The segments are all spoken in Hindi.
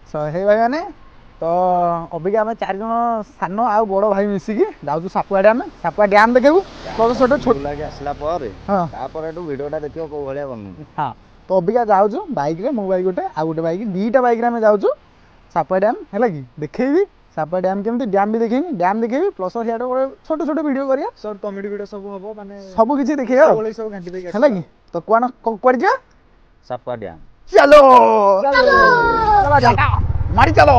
हे भाई मैंने तो अबिका आम 4 जन सान आ बड़ भाई मिसिकी जाऊँ सापुआ डैम देखू प्लस छोट आसला भिडियोटा देख कौ भाया बन हाँ तो अबिका जाऊँ बाइक रे मो बाइक गोटे आ गोटे बाइक दीटा बाइक आम जाऊँ सापुआ डैम है कि देखेबी सापुआ डैम केमती डैम भी देखेबी डैम देखेबी प्लस सियाड़े छोट छोट वीडियो करिया शॉर्ट कॉमेडी वीडियो सब हम माने सब किछि देखिया सब घंटी पे है कि तो कोन कोड़ जा सापुआ डैम चलो चलो मारी चलो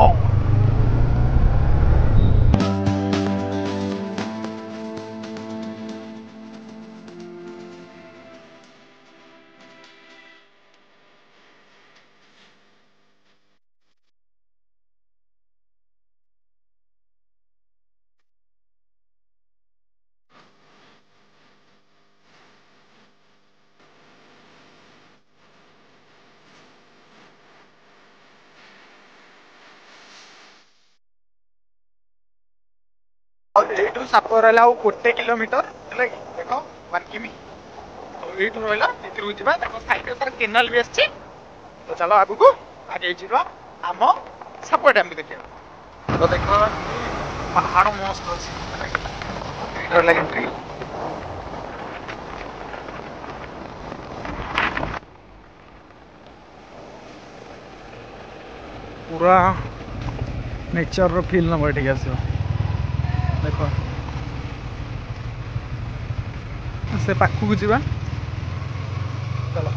सापुआ रहा गोटे किलोमीटर है देख 1 किमी तो ये रहा भितर जावा साइड तार केनाल भी आसी तो चलो आगू आगे जावा आम सापुआ डैम भी देखिए तो देख पहाड़ मस्त अच्छे लगे पूरा नेचर रो फील नंबर ठीक आस देख से पाखक जावा चलो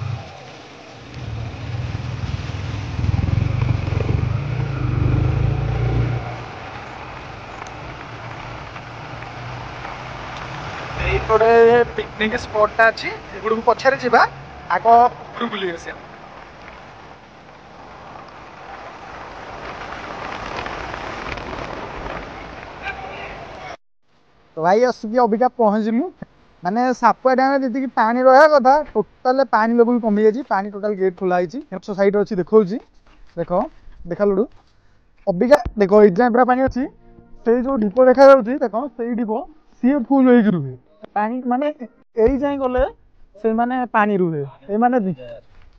ये पिकनिक स्पॉटा अच्छी एगुड़ पछारे जावा आग ऊपर बुले आस तो भाई आसिक अबिका पहुँचलु माने सापुआ डैम जी पानी रहा कथा टोटाल पानी लेवल कमी जाए पानी टोटाल गेट खोला है साइड अच्छी देखा देख देखा लुडू अबिका देख ये पूरा पानी अच्छी से जो ढीप देखा देख से ढीप सी फुल हो रुहे पानी माने यही जाए गले से माने पानी रुहे ये माने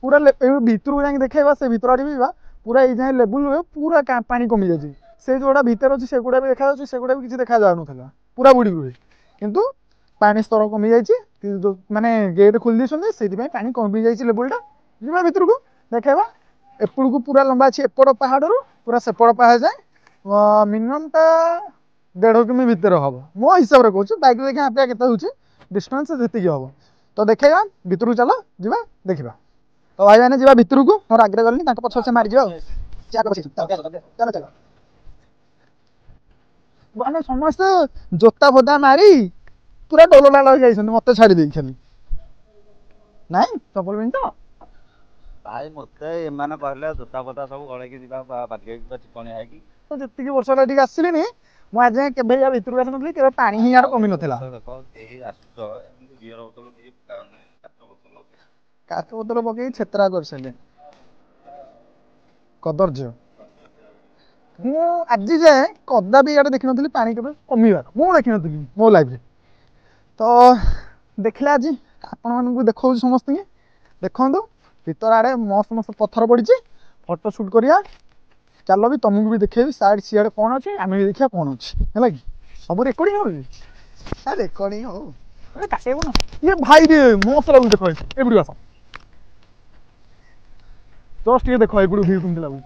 पूरा भितर जाए देखा से भितर आड़े भी पूरा ये जाए लेवल रुहे पूरा पानी कमी जाए से जोड़ा भितर अच्छी सेगुड़ा भी देखा सेगुड़ा भी किसी देखा जाऊन पूरा बुड़ी रुहे किंतु पानी स्तर कमी जाए माने गेट खोल दी से पानी कमी जाए लेवलटा जी भितर को देखा एपड़ को पूरा लंबा अच्छी एपड़ पहाड़ पूरा सेपड़ पहाड़ जाए मिनिमम टा 1.5 किमी भितर हम मो हिसाब से कहूँ बैक देखा आप के डिस्टेंस जी हम तो देखा भितर को चलो जा देखा तो भाई मैंने जा भितर को मोर आगे गली पछ से मारी चलो चलो माने समस्त जोता फोता मारी पूरा डोला लगे जाइए मत छाड़ी दे खाली ना चपल पिंध तो भाई मत एमाने कहले जोता फोता सब गड़े जीवा बाटी चिकणिया है तो जितकी वर्ष ठीक आसली आज केवे या भितर आसनी केवल पानी ही यार कमी नाला काच बोतल पकई छेतरा कर सारे कदर्य मुझे जाए कदा भी इे देखी नी पानी के कमिबार मुझे देखी नी मो लाइफ तो देखले आज आपण देखा समस्त देखो भीतर आड़े मस्त मस्त पत्थर पड़ी फोटो शूट करिया चलो भी तुमको भी देखेबी साइड सियाड़े कौन अच्छे आम भी देखा कौन अच्छे है कि सब रेकर्डिंग हो रेकर्डिंग हो काटेब ना ये भाई रे मस्त लगुच देख एपड़ी आस जस्ट ये देख एपड़ू व्यू केमती लगुच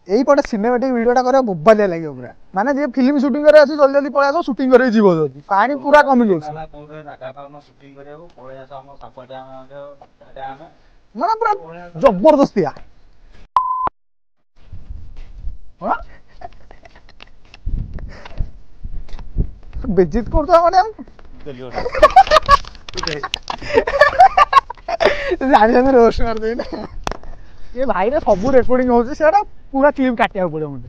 यही पटे सिनेमेटिक वीडियोटा करा बोबालिया लगे पूरा माने जे फिल्म शूटिंग करे अछि जल्दी जल्दी पळे आसो शूटिंग करे जीवो जल्दी पानी पूरा कमी गयो शूटिंग करे पळे आसो हम सापुआ डैम माने पूरा जबरदस्तिया हां बेइज्जत करता माने हम जाने जाने रोस्ट कर दे ना ये भाई रे सब रेकॉर्डिंग होची सेटा पूरा क्लिप काटिया पड़े मुझे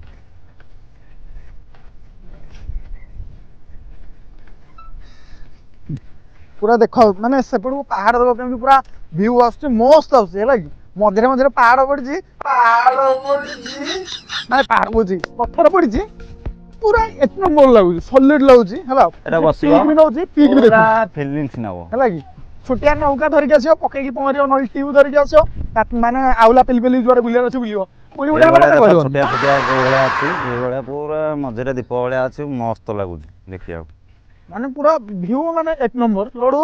पूरा देख माने सेपड़ पहाड़ देख केमती पूरा व्यू आस मस्त है मझे मझे पहाड़ पड़ी पहाड़ पड़ी पत्थर पड़ी पूरा एक नंबर लगुच सॉलिड लगुच है पिक भी नौची पिक भी देखो फीलिंग्स नबो है कि छोटिया नौका धरिक आस पकईकी पहर नई ट्यूब धरिक आस माने आउला पेली पेली जुआड़े बुलियार अच्छे बुलियो बुली बुला छोटिया छोटिया भाया अच्छी ये पूरा मझे दीप भाया अच्छी मस्त लगुच देखिए माने पूरा व्यू माने एक नंबर लड़ू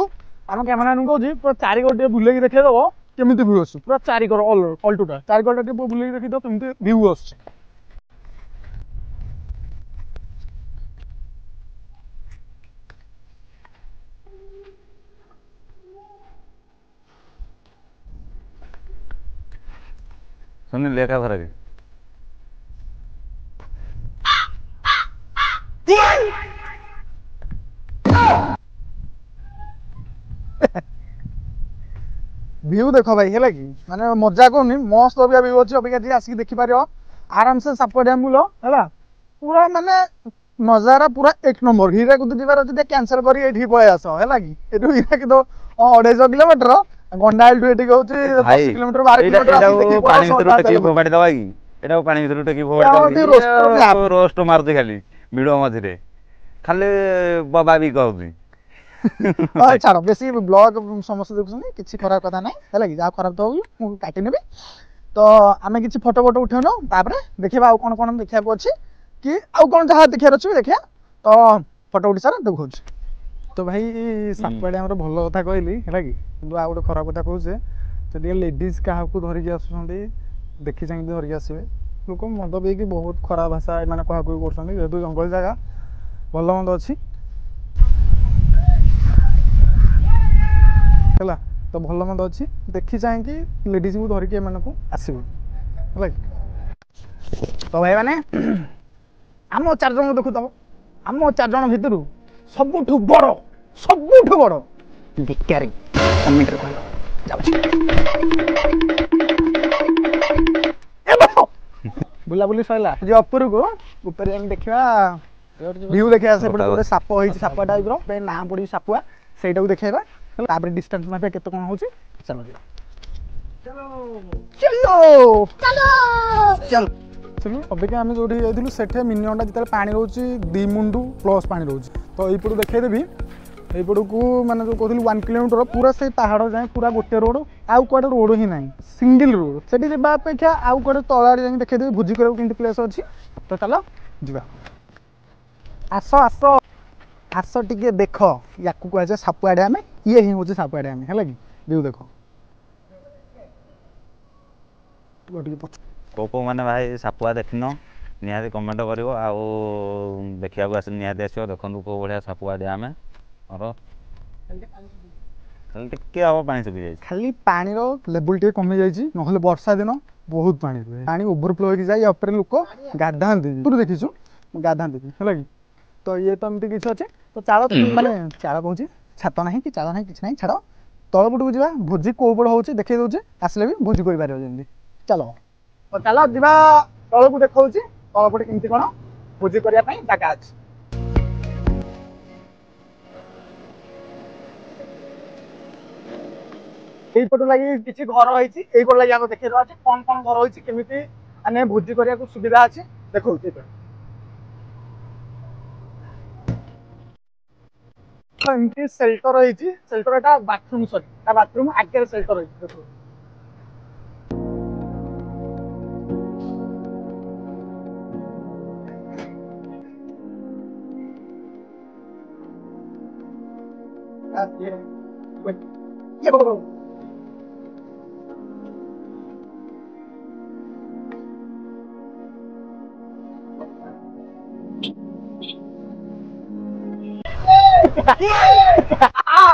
आम कैमेरामैन कहूँ पूरा चारिकड़ टे बुलेकी देखिदेव केମିତି व्यू आस पूरा चारिकड़ ऑल टोटल चारिकड़ टे बुलेकी देखिदेव केମିତି व्यू आस सुनिल लेखा भर के व्यू देख भाई है कि माने मजा कहनी मस्त अबिका व्यू अच्छी अबिका जी आसिक देखिपार आराम से साप डैम बुल है पूरा माने नजारा पूरा एक नंबर हीराकुद जीवार अच्छे कैंसल कर पलि आस है कि हीराकुद 250 किलोमीटर गंडाइल टू हूँ 10 किलोमीटर 12 किलोमीटर रोस्ट मारुति खाली भिड़ मझे खाली बाबा भी कहूँ छाड़ बेस ब्लॉग समस्त देखुं किसी खराब कथा ना है कि जहाँ खराब तो हो काटि नेबी तो आम कि फोटो फोटो उठेन देखा आउ कौन कौन देखा अच्छे कि आउ कौन जहाँ देखार अच्छे देखा तो फोटो उठी सारा देखा तो भाई सापड़े आम भल कथा कहली है कि आउ गोटे खराब कथा कहे जब लेडीज क्या धरिकी आस देखी चाहिए धरिकी आसवे लोक मद पीकी बहुत खराब भाषा मैंने कह कर जंगल जगह भल मंद अच्छी है तो भल मंद अच्छी देखी चाहिए लेडीज को धरिकी एम आसवे है तो भाई मैंने आम 4 जन देखु तब आम 4 जन भितर सबुठ बड़ बेकारी कमेंट बुलाबुली सरला जो अपर को ऊपर देखा व्यू देखा गोटे साप होती साप टाइप ना पड़ी सापुआ से देखा डिस्टेंस माफिया केते कौन होची चलो चलो चलो चलो अबिका आम जो जाइलु सेठे मिनिमम जिते पानी रोचे 2 मुंडू प्लस पानी रोचे तो यपटू देखदेवी यपटू को मैंने जो कहती 1 किलोमीटर पूरा से पहाड़ जाए पूरा गोटे रोड आउ कड़े रोड ही ना सिंगल रोड से अपेक्षा आउ कड़े तलाड़े जाए देखदेवी भोजी कर प्लेस अच्छी तो चलो जा आस आस आस टे देख या कहुए सापुआ डैम ये ही हूँ सापुआ डैम है कि व्यू देख को मैंने भाई सापुआ देखन निहाती कमेंट कर देखा आस निहाती आस देखो कौ भाया सापुआ डैम और टे हम पानी सुखी जाए खाली पानी लेवल टे कमी जाइए ना वर्षा दिन बहुत पानी रुए पानी ओभरफ्लो हो जाए ऊपर लोक गाधा देखीचु गाधा है कि तो ये तो एमती किसी अच्छे तो चाल माने चाल कहूँ छात ना कि चाल ना कि ना छाड़ तलपट को जा भोजी कौ पट हो देखे दूचे आसले भी भोजी कर चलो तो चलो जा तल को देखा तलपटे केमती कौन भोजी करने जगह अच्छे यहीपट लगे किसी घर होती लगे आगे देखा कौन कौन घर होती केमी माने भोजी करने को सुविधा अच्छे देखा एमती सेल्टर होती सेल्टर बाथरूम सरी बाथरूम आगे सेल्टर होती देखो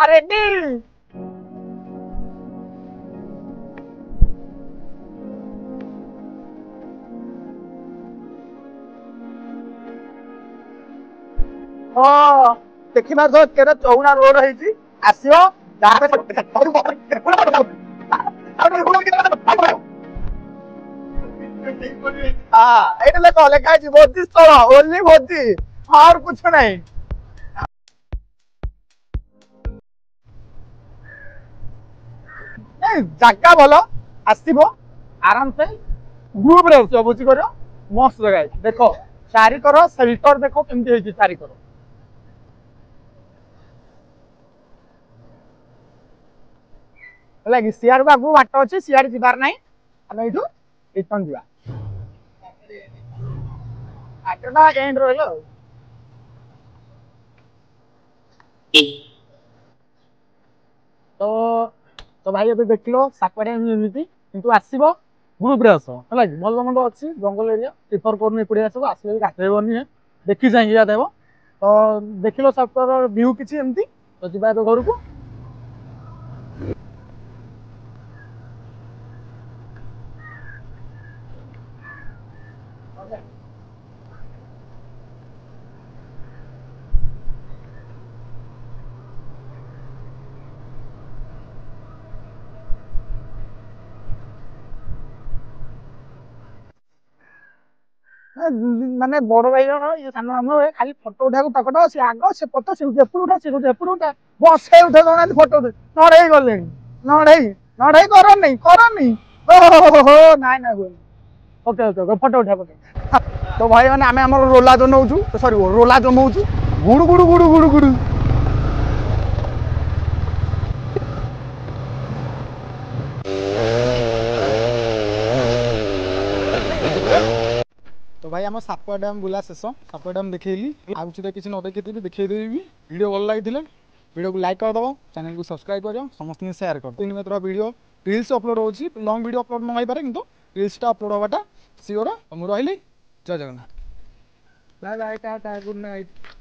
ready देखा तो केरे चौना रोड होती आसो लिखा भोजी स्थल ओनली भोजी और कुछ नहीं जगह भल आसब आराम से ग्रुप रे भोजी कर मस्त जगह देख चारिकर सेल्टर देख केमती चारिकर ହେଲା କି ସିଆଡ ଆଗକୁ ବାଟ ଅଛି ସିଆଡେ ଯିବାର ନାହିଁ ଆମେ ଏଇଠୁ ରିଟର୍ନ ଯିବା ବାଟଟା ଏଣ୍ଡ ରହିଲା ଆଉ ତ ତ ଭାଇ ଏବେ ଦେଖିଲ ସାକୁଆ ଡ୍ୟାମ ଏମିତି କିନ୍ତୁ ଆସିବ ଗ୍ରୁପରେ ଆସ ହେଲା କି ଭଲ ମନ୍ଦ ଅଛି ଜଙ୍ଗଲ ଏରିଆ ପ୍ରିଫର କରୁନି ଏପଟେ ଆସିବ ଆସିଲେ ବି ଗାଧେଇବନି ଦେଖି ଚାହିଁକି ଗାଧେଇବ ତ ଦେଖିଲ ସାକୁଆର ଭିଉ କିଛି ଏମିତି ତ ଯିବା ଏବେ ଘରକୁ ମାନେ ବଡ ଭାଇ ଜଣ ଇଏ ସାନ ମାମୁଁ ଖାଲି ଫଟୋ ଉଠାକୁ ପାକଟ ସେ ଆଗ ସେ ପଛ ସେ ଏପଟୁ ଉଠା ସେ ଏପଟୁ ଉଠା ବସେ ଉଠେଇ ଦଉନାହାନ୍ତି ଫଟୋ ନଢେଇ ଗଲେଣି ନଢେଇ ନଢେଇ କରନି କରନି ଓହୋ ନାଇଁ ନାଇଁ ଓକେ ଓକେ ଓକେ ଫଟୋ ଉଠା ଫଟୋ ତ ଭାଇ ମାନେ ଆମେ ଆମର ରୋଲା ଜନଉଛୁ ସରି ରୋଲା ଜମଉଛୁ ଗୁଡୁ ଗୁଡୁ ଗୁଡୁ ଗୁଡୁ ଗୁଡୁ तो भाई आम सापुआ डैम बुला शेष सापुआ डैम देखली आउ किसी न देखी देखदेवी वीडियो भल लगी वीडियो को लाइक करदेव चैनल को सब्सक्राइब कर समस्त शेयर कर 3 मिनट वीडियो रील्स अपलोड होची लॉन्ग वीडियो अपलोड नहीं पारे किंतु रील्सटा अपलोड होगाटा सियोर मुझे रही जय Jagannath bye bye tata good night.